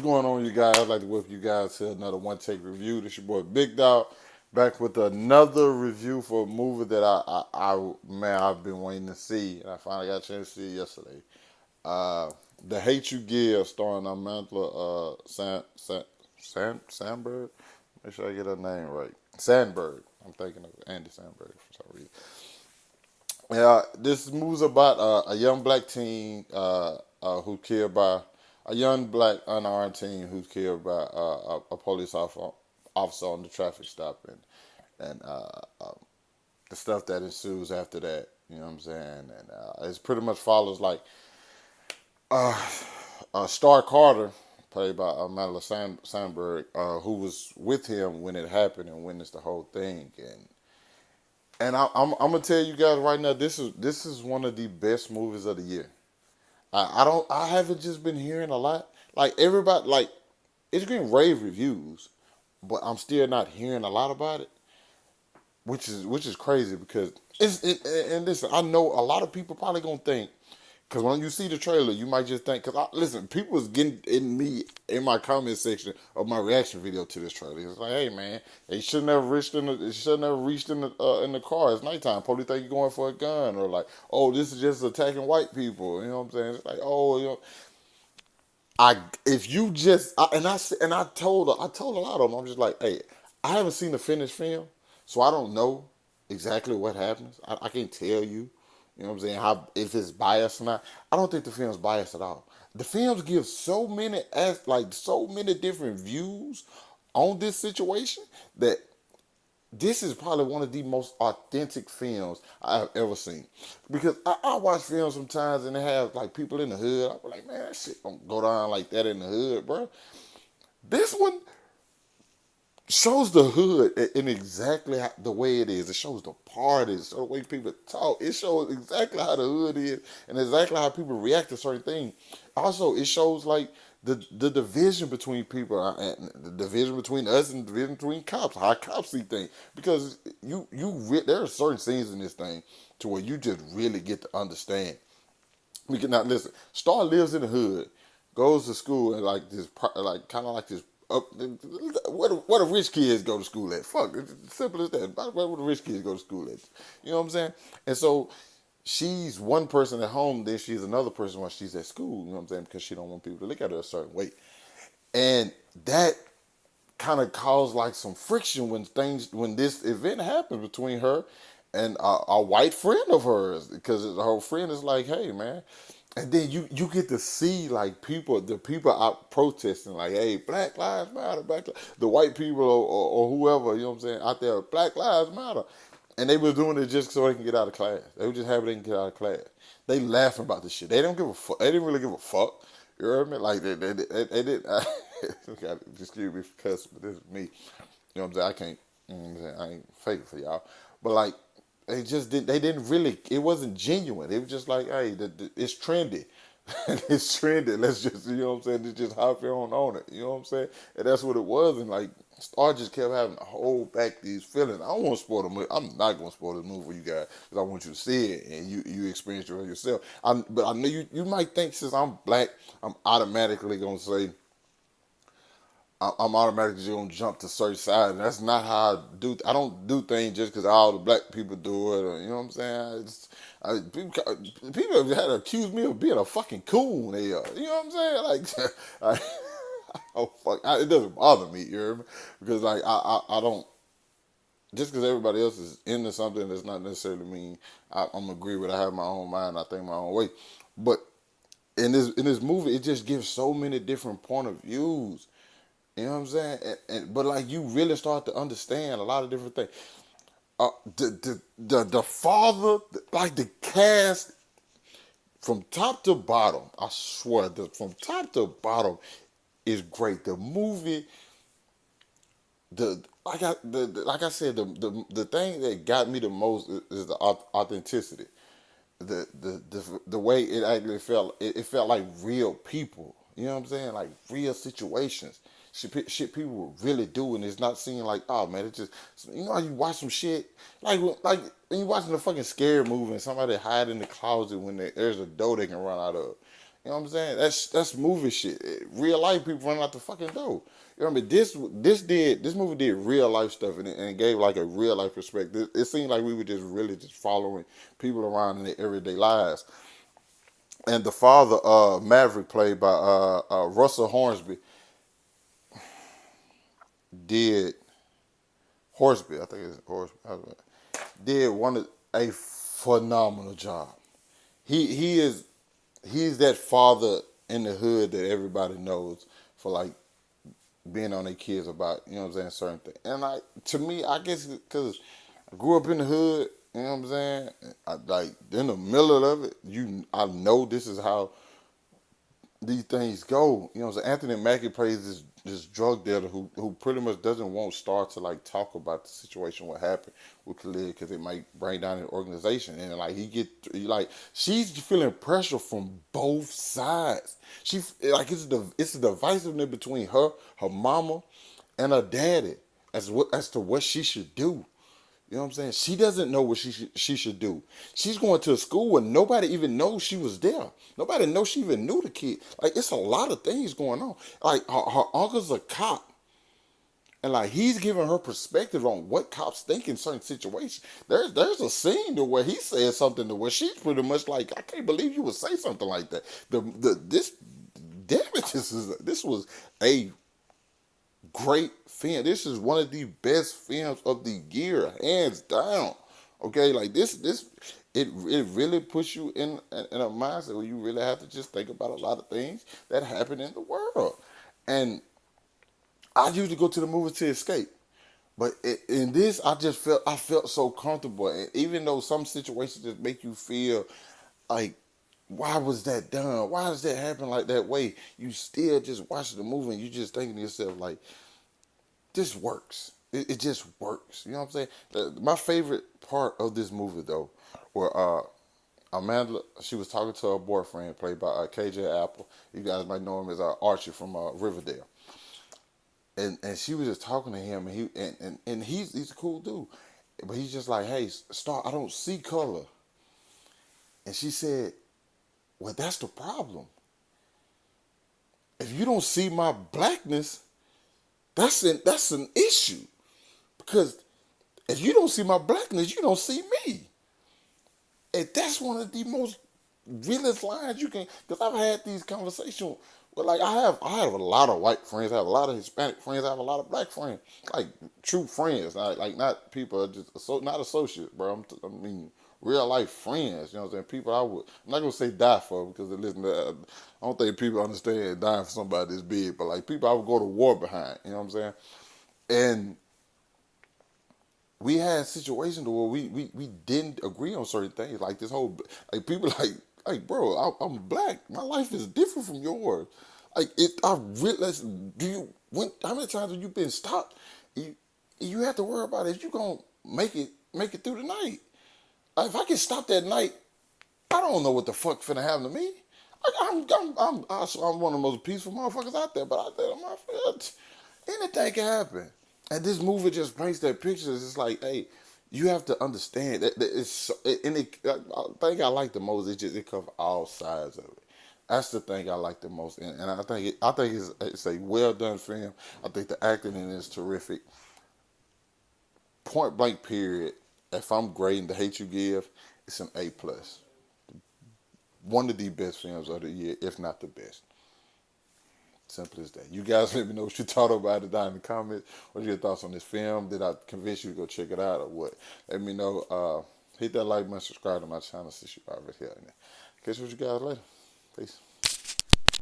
What's going on, you guys? I'd like to welcome you guys to another One Take review. This your boy Big Dog, back with another review for a movie that man, I've been waiting to see, and I finally got a chance to see it yesterday. Uh, The Hate You Give, starring Amanda Sandberg. Make sure I get her name right. Sandberg. I'm thinking of Andy Sandberg for some reason. Yeah, this movie's about a young black teen who killed by a young black unarmed teen who's killed by a police officer on the traffic stop, and the stuff that ensues after that. You know what I'm saying? And it pretty much follows like uh, Star Carter, played by Amanda Sandberg, who was with him when it happened and witnessed the whole thing. And I'm gonna tell you guys right now, this is one of the best movies of the year. I haven't just been hearing a lot. Like everybody, like it's getting rave reviews, but I'm still not hearing a lot about it, which is crazy because and listen, I know a lot of people probably gonna think, because when you see the trailer, you might just think. Because listen, people was getting in my comment section of my reaction video to this trailer. It's like, hey man, they should never reached in the they should never reached in the car. It's nighttime. Probably think you're going for a gun, or like, oh, this is just attacking white people. You know what I'm saying? It's like, oh, I if you just and I told a lot of them. I'm just like, hey, I haven't seen the finished film, so I don't know exactly what happens. I can't tell you. You know what I'm saying? How, if it's biased or not. I don't think the film's biased at all. The films give so many different views on this situation that this is probably one of the most authentic films I've ever seen. Because I watch films sometimes and they have like people in the hood. I be like, man, that shit don't go down like that in the hood, bro. This one shows the hood in exactly the way it is. It shows the parties, the way people talk. It shows exactly how the hood is and exactly how people react to certain things. Also, it shows like the division between people, and the division between us and the division between cops. How cops see things, because there are certain scenes in this thing to where you just really get to understand. We cannot listen. Star lives in the hood, goes to school, and like this, like kind of like this. Up, what do rich kids go to school at? Fuck, it's simple as that. What do rich kids go to school at? You know what I'm saying? And so she's one person at home, then she's another person while she's at school. You know what I'm saying? Because she don't want people to look at her a certain way, and that kind of caused like some friction when this event happened between her and a white friend of hers, because her friend is like, hey man. And then you get to see like the people out protesting like, hey, Black Lives Matter, the white people, or whoever, you know what I'm saying, out there, Black Lives Matter. And they was doing it just so they can get out of class. They were just happy they can get out of class. They laughing about this shit. They don't give a fuck. They didn't really give a fuck. You heard me? Like they didn't. Excuse me for cussing, but this is me. You know what I'm saying? I can't. You know what I'm saying? I ain't fake for y'all. But like, they just did. They didn't really. It wasn't genuine. It was just like, hey, it's trendy. It's trendy. Let's just, you know what I'm saying. It's just hop on it. You know what I'm saying? And that's what it was. And like, Star just kept having to hold back these feelings. I don't want to spoil the movie. I'm not going to spoil the movie for you guys because I want you to see it and you experience it yourself. But I know you might think, since I'm black, I'm automatically going to say, I'm automatically going to jump to certain sides. And that's not how I do. I don't do things just because all the black people do it. Or, you know what I'm saying? People have had to accuse me of being a fucking coon. You know what I'm saying? Like, oh fuck, it doesn't bother me. You hear me? Because like I don't, just because everybody else is into something does not necessarily mean I'm agree with. I have my own mind. I think my own way. But in this movie, it just gives so many different point of views. You know what I'm saying? But like, you really start to understand a lot of different things. The father, like the cast from top to bottom. I swear, from top to bottom is great. The movie, like I said, the thing that got me the most is the authenticity. The way it actually felt, it felt like real people. You know what I'm saying? Like real situations. Shit people would really do, and it's not seeming like, oh man, it's just, you know how you watch some shit like when you watching a fucking scary movie and somebody hide in the closet when there's a door they can run out of. You know what I'm saying? That's movie shit. Real life people running out the fucking door. You know what I mean? This movie did real life stuff and it gave like a real life perspective. It seemed like we were just really just following people around in their everyday lives. And the father, Maverick, played by Russell Hornsby, did Horsby, I think it's Horsby, did a phenomenal job. He is he's that father in the hood that everybody knows for like being on their kids about, you know what I'm saying, certain things. And to me, I guess because I grew up in the hood, you know what I'm saying, like in the middle of it, I know this is how these things go. You know what I'm saying? Anthony Mackie plays this drug dealer who pretty much doesn't want Star to like talk about the situation, what happened with Khalid, because it might bring down the organization. And like she's feeling pressure from both sides. She like it's the divisiveness between her mama, and her daddy as to what she should do. You know what I'm saying? She doesn't know what she should do. She's going to a school where nobody even knows she was there. Nobody knows she even knew the kid. Like, it's a lot of things going on. Like, her uncle's a cop. And, like, he's giving her perspective on what cops think in certain situations. There's a scene to where he says something to where she's pretty much like, I can't believe you would say something like that. Damn it, this was a great film. This is one of the best films of the year, hands down. Okay, like it really puts you in a mindset where you really have to just think about a lot of things that happen in the world. And I usually go to the movies to escape, but in this, I felt so comfortable. And even though some situations just make you feel like, why was that done? Why does that happen like that way? You still just watch the movie and you just thinking to yourself like, this works. It just works. You know what I'm saying? My favorite part of this movie, though, where Amanda, she was talking to her boyfriend, played by KJ Apple. You guys might know him as Archie from Riverdale. And she was just talking to him, and he's a cool dude. But he's just like, hey, Star, I don't see color. And she said, well, that's the problem. If you don't see my blackness, that's an issue. Because if you don't see my blackness, you don't see me. And that's one of the most realest lines you can. Because I've had these conversations with, like, I have a lot of white friends, I have a lot of Hispanic friends, I have a lot of black friends, like true friends, like not people just not associates, bro. I mean real life friends. You know what I'm saying? People I'm not gonna say die for because listen, I don't think people understand dying for somebody this big, but like people I would go to war behind. You know what I'm saying? And we had situations where we didn't agree on certain things. Like this whole, like people like bro, I'm black. My life is different from yours. Like I realize. How many times have you been stopped? You have to worry about if you gonna make it through the night. Like, if I get stopped at night, I don't know what the fuck finna happen to me. Like, I'm one of the most peaceful motherfuckers out there, but out there, anything can happen. And this movie just paints that picture. It's just like, hey, you have to understand that the thing I like the most is just it covers all sides of it. That's the thing I like the most, and I think it's a well done film. I think the acting in it is terrific. Point blank period. If I'm grading the hate you give, it's an A+. One of the best films of the year, if not the best. Simple as that. You guys let me know what you thought about it down in the comments. What are your thoughts on this film? Did I convince you to go check it out or what? Let me know. Hit that like button, subscribe to my channel since you're already here. Catch you guys later. Peace.